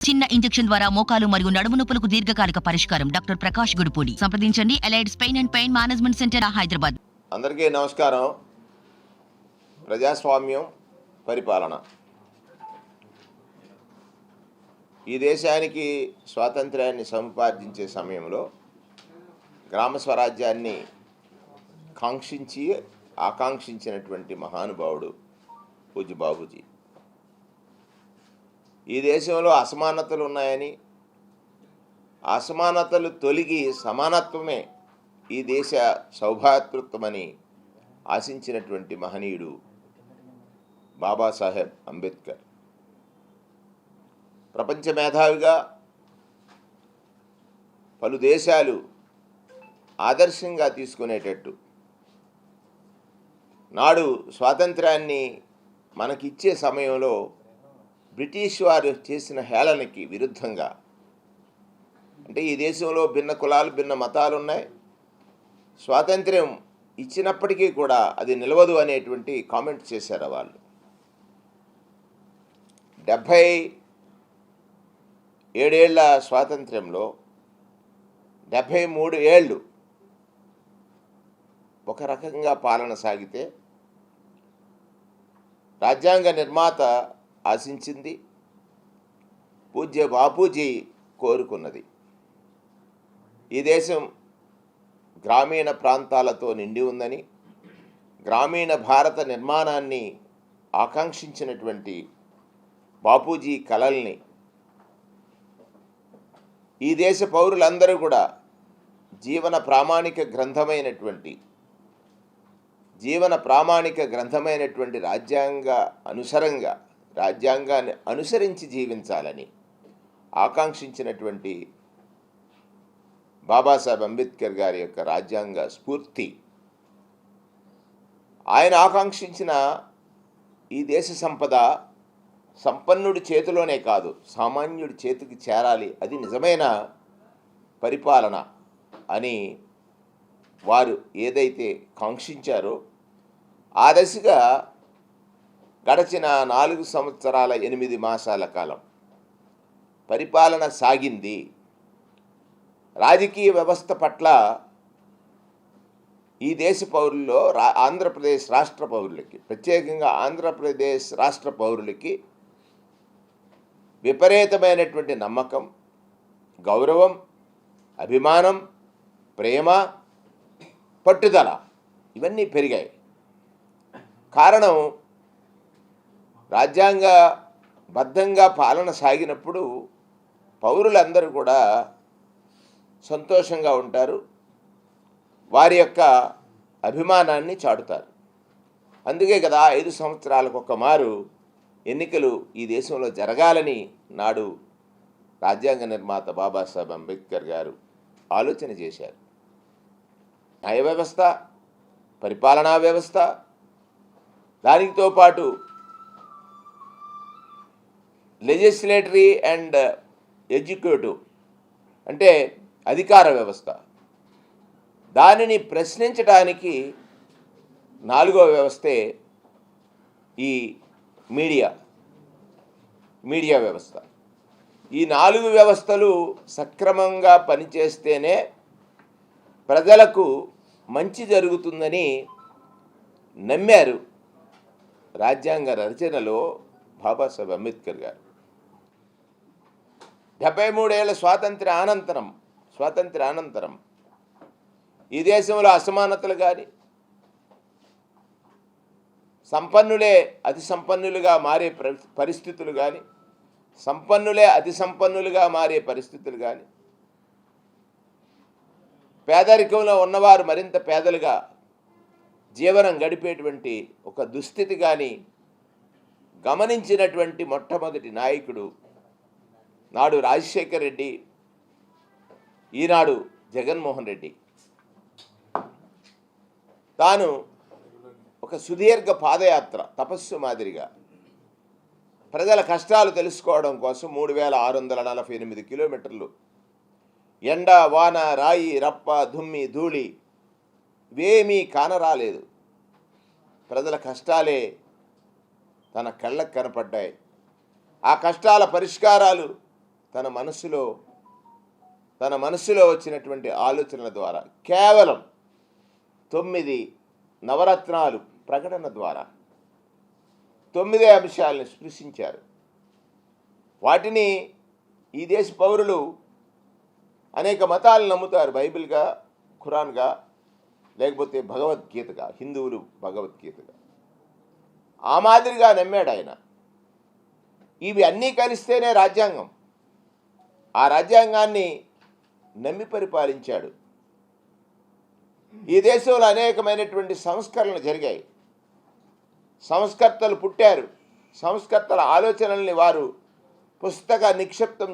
చిన్న ఇంజెక్షన్ ద్వారా మోకాలు మరియు నడుము నొప్పులకు దీర్ఘకాలిక పరిష్కారం. డాక్టర్ ప్రకాష్ గుడిపూడి. సంప్రదించండి. Allied's pain and pain management centre, Hyderabad. అందరికీ నమస్కారం. ప్రజాస్వామ్యం, పరిపాలన. ఈ దేశానికి స్వాతంత్ర్యాన్ని సముపార్జించే సమయంలో గ్రామ స్వరాజ్యాన్ని ఆకాంక్షించినటువంటి మహానుభావుడు పూజ్య బాబూజీ. ఈ దేశంలో అసమానతలు ఉన్నాయని, అసమానతలు తొలగి సమానత్వమే ఈ దేశ సౌభాతృత్వమని ఆశించినటువంటి మహనీయుడు బాబాసాహెబ్ అంబేద్కర్. ప్రపంచ మేధావిగా పలు దేశాలు ఆదర్శంగా తీసుకునేటట్టు నాడు స్వాతంత్రాన్ని మనకిచ్చే సమయంలో బ్రిటిష్ వారు చేసిన హేళనకి విరుద్ధంగా, అంటే ఈ దేశంలో భిన్న కులాలు, భిన్న మతాలు ఉన్నాయి, స్వాతంత్ర్యం ఇచ్చినప్పటికీ కూడా అది నిలవదు అనేటువంటి కామెంట్ చేశారు వాళ్ళు. 77 ఏళ్ల స్వాతంత్ర్యంలో 73 ఏళ్ళు ఒక రకంగా పాలన సాగితే రాజ్యాంగ నిర్మాత ఆశించింది, పూజ్య బాపూజీ కోరుకున్నది. ఈ దేశం గ్రామీణ ప్రాంతాలతో నిండి ఉందని, గ్రామీణ భారత నిర్మాణాన్ని ఆకాంక్షించినటువంటి బాపూజీ కలల్ని ఈ దేశ పౌరులందరూ కూడా జీవన ప్రామాణిక గ్రంథమైనటువంటి రాజ్యాంగాన్ని అనుసరించి జీవించాలని ఆకాంక్షించినటువంటి బాబాసాహెబ్ అంబేద్కర్ గారి యొక్క రాజ్యాంగ స్ఫూర్తి, ఆయన ఆకాంక్షించిన ఈ దేశ సంపద సంపన్నుడి చేతిలోనే కాదు, సామాన్యుడి చేతికి చేరాలి, అది నిజమైన పరిపాలన అని వారు ఏదైతే కాంక్షించారో ఆ దశగా గడచిన 4 సంవత్సరాల 8 మాసాల కాలం పరిపాలన సాగింది. రాజకీయ వ్యవస్థ పట్ల ఈ దేశ పౌరుల్లో ఆంధ్రప్రదేశ్ రాష్ట్ర పౌరులకి, ప్రత్యేకంగా ఆంధ్రప్రదేశ్ రాష్ట్ర పౌరులకి విపరీతమైనటువంటి నమ్మకం, గౌరవం, అభిమానం, ప్రేమ, పట్టుదల ఇవన్నీ పెరిగాయి. కారణం, రాజ్యాంగబద్ధంగా పాలన సాగినప్పుడు పౌరులందరూ కూడా సంతోషంగా ఉంటారు, వారి యొక్క అభిమానాన్ని చాటుతారు. అందుకే కదా 5 సంవత్సరాలకు ఒక మారు ఎన్నికలు ఈ దేశంలో జరగాలని నాడు రాజ్యాంగ నిర్మాత బాబాసాహెబ్ అంబేద్కర్ గారు ఆలోచన చేశారు. న్యాయ వ్యవస్థ, పరిపాలనా వ్యవస్థ, దానితో పాటు లెజిస్లేటరీ అండ్ ఎగ్జిక్యూటివ్ అంటే అధికార వ్యవస్థ, దానిని ప్రశ్నించడానికి 4వ వ్యవస్థే ఈ మీడియా వ్యవస్థ. ఈ 4 వ్యవస్థలు సక్రమంగా పనిచేస్తేనే ప్రజలకు మంచి జరుగుతుందని నమ్మారు రాజ్యాంగ రచనలో బాబాసాహెబ్ అంబేద్కర్ గారు. 73 ఏళ్ల స్వాతంత్ర్యానంతరం ఈ దేశంలో అసమానతలు కానీ, సంపన్నులే అతి సంపన్నులుగా మారే పరిస్థితులు కానీ, సంపన్నులే అతి సంపన్నులుగా మారే పరిస్థితులు కానీ, పేదరికంలో ఉన్నవారు మరింత పేదలుగా జీవనం గడిపేటువంటి ఒక దుస్థితి కానీ గమనించినటువంటి మొట్టమొదటి నాయకుడు నాడు రాజశేఖర్ రెడ్డి, ఈనాడు జగన్మోహన్ రెడ్డి. తాను ఒక సుదీర్ఘ పాదయాత్ర, తపస్సు మాదిరిగా ప్రజల కష్టాలు తెలుసుకోవడం కోసం 3648 కిలోమీటర్లు ఎండ, వాన, రాయి, రప్ప, దుమ్మి, ధూళి ఇవేమీ కానరాలేదు. ప్రజల కష్టాలే తన కళ్ళకు కనపడ్డాయి. ఆ కష్టాల పరిష్కారాలు తన మనస్సులో వచ్చినటువంటి ఆలోచనల ద్వారా కేవలం 9 నవరత్నాలు ప్రకటన ద్వారా 9 అంశాలను స్పృశించారు. వాటిని ఈ దేశ పౌరులు అనేక మతాలు నమ్ముతారు, బైబిల్గా, ఖురాన్గా, లేకపోతే భగవద్గీతగా, హిందువులు భగవద్గీతగా. ఆ మాదిరిగా నమ్మాడు ఆయన. ఇవి అన్నీ కలిస్తేనే రాజ్యాంగం. ఆ రాజ్యాంగాన్ని నమ్మి పరిపాలించాడు. ఈ దేశంలో అనేకమైనటువంటి సంస్కరణలు జరిగాయి. సంస్కర్తలు పుట్టారు. సంస్కర్తల ఆలోచనల్ని వారు పుస్తక నిక్షిప్తం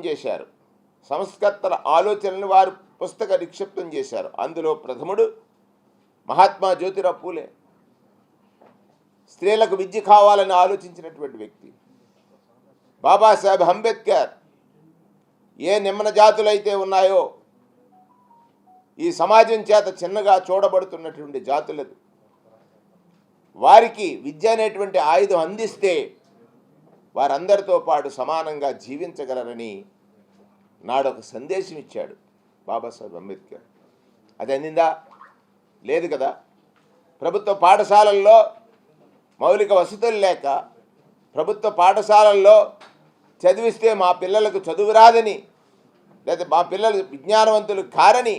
చేశారు. అందులో ప్రథముడు మహాత్మా జ్యోతిరావు పూలే. స్త్రీలకు విద్య కావాలని ఆలోచించినటువంటి వ్యక్తి. బాబాసాహెబ్ అంబేద్కర్ ఏ నిమ్న జాతులైతే ఉన్నాయో, ఈ సమాజం చేత చిన్నగా చూడబడుతున్నటువంటి జాతులది, వారికి విద్య అనేటువంటి ఆయుధం అందిస్తే వారందరితో పాటు సమానంగా జీవించగలరని నాడు ఒక సందేశం ఇచ్చాడు బాబాసాహెబ్ అంబేద్కర్. అది అందిందా? లేదు కదా. ప్రభుత్వ పాఠశాలల్లో మౌలిక వసతులు లేక, ప్రభుత్వ పాఠశాలల్లో చదివిస్తే మా పిల్లలకు చదువు రాదని, లేదా మా పిల్లలు విజ్ఞానవంతులు కారని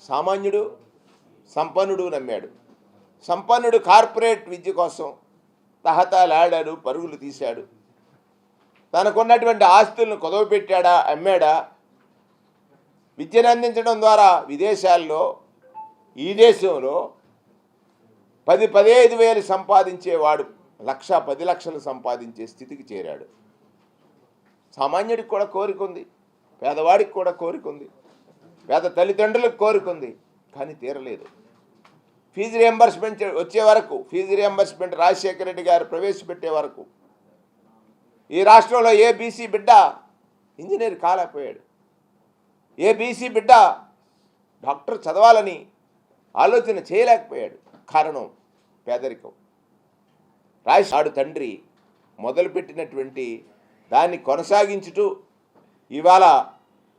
సామాన్యుడు, సంపన్నుడు నమ్మాడు. సంపన్నుడు కార్పొరేట్ విద్య కోసం తహతాలాడాడు, పరుగులు తీశాడు. తనకున్నటువంటి ఆస్తులను కుదవపెట్టాడా, అమ్మాడా? విద్యను అందించడం ద్వారా విదేశాల్లో, ఈ దేశంలో 10-15 వేలు సంపాదించేవాడు 1,10 లక్షలు సంపాదించే స్థితికి చేరాడు. సామాన్యుడికి కూడా కోరిక ఉంది, పేదవాడికి కూడా కోరిక ఉంది, పేద తల్లిదండ్రులకు కోరిక ఉంది, కానీ తీరలేదు. ఫీజు రియంబర్స్మెంట్ వచ్చే వరకు, ఫీజు రియంబర్స్మెంట్ రాజశేఖర రెడ్డి గారు ప్రవేశపెట్టే వరకు ఈ రాష్ట్రంలో ఏ బీసీ బిడ్డ ఇంజనీర్ కాలేకపోయాడు. ఏ బీసీ బిడ్డ డాక్టర్ చదవాలని ఆలోచన చేయలేకపోయాడు. కారణం పేదరికం. రాజశేఖర తండ్రి మొదలుపెట్టినటువంటి దాన్ని కొనసాగించుతూ ఇవాళ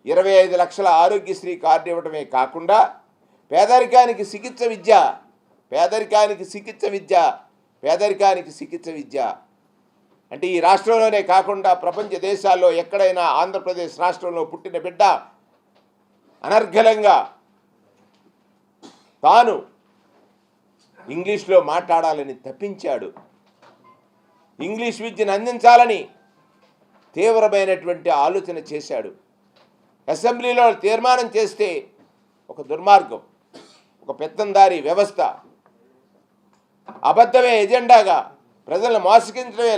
25 లక్షల ఆరోగ్యశ్రీ కార్డు ఇవ్వడమే కాకుండా పేదరికానికి చికిత్స విద్య అంటే ఈ రాష్ట్రంలోనే కాకుండా ప్రపంచ దేశాల్లో ఎక్కడైనా ఆంధ్రప్రదేశ్ రాష్ట్రంలో పుట్టిన బిడ్డ అనర్గళంగా తాను ఇంగ్లీష్లో మాట్లాడాలని తప్పించాడు. ఇంగ్లీష్ విద్యను అందించాలని తీవ్రమైనటువంటి ఆలోచన చేశాడు. అసెంబ్లీలో తీర్మానం చేస్తే ఒక దుర్మార్గం, ఒక పెత్తందారి వ్యవస్థ, అబద్ధమే ఎజెండాగా, ప్రజలను మోసగించడమే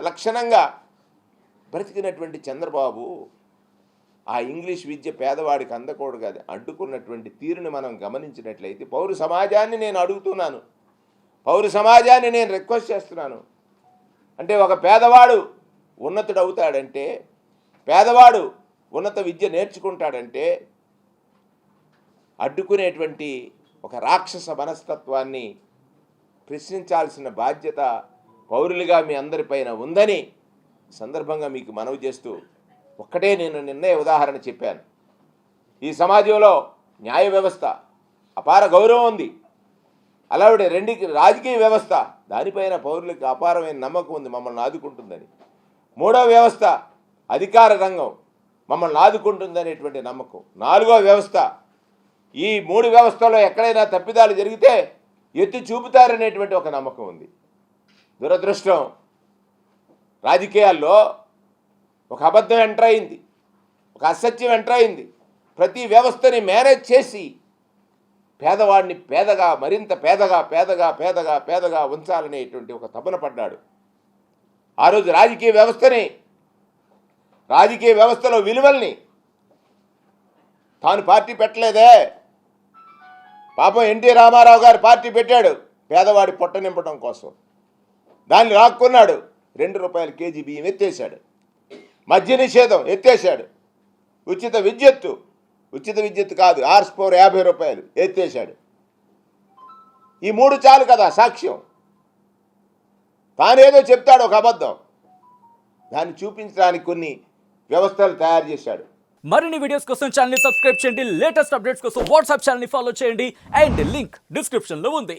లక్షణంగా బ్రతికినటువంటి చంద్రబాబు ఆ ఇంగ్లీష్ విద్య పేదవాడికి అందకూడదు కాదు అడ్డుకున్నటువంటి తీరుని మనం గమనించినట్లయితే, పౌర సమాజాన్ని నేను అడుగుతున్నాను, పౌర సమాజాన్ని నేను రిక్వెస్ట్ చేస్తున్నాను. అంటే ఒక పేదవాడు ఉన్నతుడు అవుతాడంటే, పేదవాడు ఉన్నత విద్య నేర్చుకుంటాడంటే అడ్డుకునేటువంటి ఒక రాక్షస మనస్తత్వాన్ని ప్రశ్నించాల్సిన బాధ్యత పౌరులుగా మీ అందరిపైన ఉందని సందర్భంగా మీకు మనవి చేస్తూ, ఒక్కటే నేను నిన్నే ఉదాహరణ చెప్పాను. ఈ సమాజంలో న్యాయ వ్యవస్థ అపార గౌరవం ఉంది, అలాగే రాజకీయ వ్యవస్థ దానిపైన పౌరులకు అపారమైన నమ్మకం ఉంది, మమ్మల్ని ఆదుకుంటుందని. మూడవ వ్యవస్థ అధికార రంగం మమ్మల్ని ఆదుకుంటుందనేటువంటి నమ్మకం. నాలుగో వ్యవస్థ, ఈ 3 వ్యవస్థలో ఎక్కడైనా తప్పిదాలు జరిగితే ఎత్తి చూపుతారనేటువంటి ఒక నమ్మకం ఉంది. దురదృష్టం, రాజకీయాల్లో ఒక అబద్ధం ఎంటర్ అయింది, ఒక అసత్యం ఎంటర్ అయింది. ప్రతి వ్యవస్థని మేనేజ్ చేసి పేదవాడిని పేదగా, మరింత పేదగా ఉంచాలనేటువంటి ఒక తపన పడ్డాడు. ఆ రోజు రాజకీయ వ్యవస్థలో విలువల్ని తాను పార్టీ పెట్టలేదే. పాపం ఎన్టీ రామారావు గారు పార్టీ పెట్టాడు పేదవాడి పొట్ట నింపడం కోసం. దాన్ని రాక్కున్నాడు. 2 రూపాయల కేజీ బియ్యం ఎత్తేసాడు. మద్య నిషేధం ఎత్తేసాడు. ఉచిత విద్యుత్తు కాదు, హార్స్ పవర్ 50 రూపాయలు ఎత్తేసాడు. ఈ 3 చాలు కదా సాక్ష్యం. తానేదో చెప్తాడు ఒక అబద్ధం, దాన్ని చూపించడానికి కొన్ని వ్యవస్థలు తయారు చేశాడు. మరిన్ని వీడియోస్ కోసం ఛానల్ ని సబ్స్క్రైబ్ చేయండి. లేటెస్ట్ అప్డేట్స్ కోసం వాట్సాప్ ఛానల్ ని ఫాలో చేయండి. అండ్ లింక్ డిస్క్రిప్షన్ లో ఉంది.